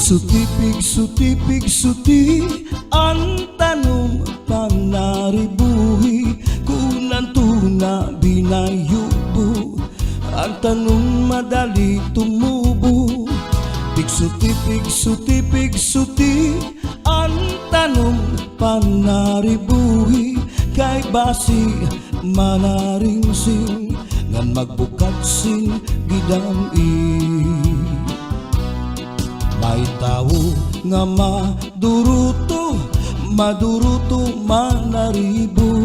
Pigsuti, ang tanong panaribuhi, kunan tuna binayubo, ang tanong madali tumubo. Pigsuti, ang tanong panaribuhi, kay basi manaringsing, ngan magbukad sing gidam-i. May tao nga maduruto manaribo,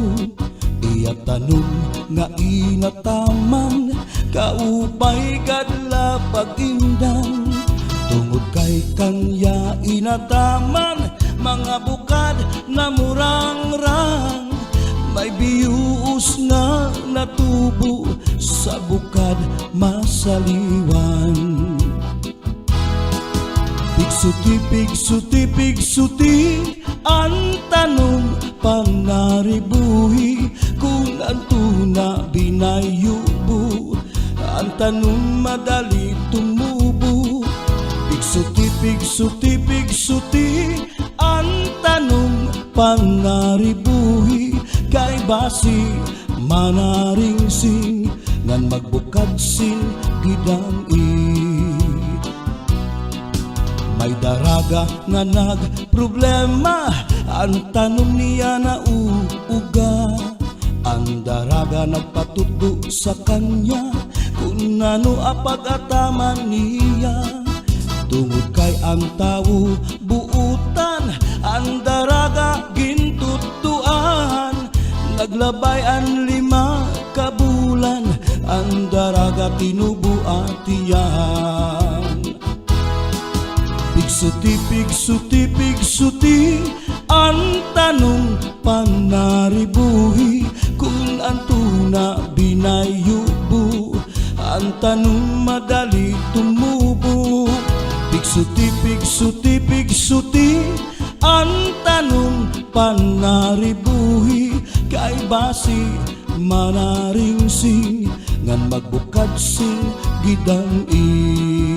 iya tanong nga inataman, kaupay kadla pag-indang. Tungod kay kanya inataman, mga bukad na murang-rang, may bius nga natubo sa bukad masaliwan. Pigsuti, ang tanong panaribuhi, kung ang tuna binayubo, ang tanong madali tumubo. Pigsuti, ang tanong panaribuhi, kay basi manaringsing, ngan magbukad sing gidam-i. May daraga nga nagproblema, ang tanong niya na uuga. Ang daraga nagpatuto sa kanya, kung ano apag-ataman niya. Tungod kay ang tao buutan, ang daraga gintutuan. Naglabay ang 5 kabulan, ang daraga tinubuatiyan. Pigsuti, ang tanong panaribuhi, kung ang tuna binayubo, ang tanong madali tumubo. Pigsuti, ang tanong panaribuhi, kay basi manaringsing, ngan magbukad sing gidam-i.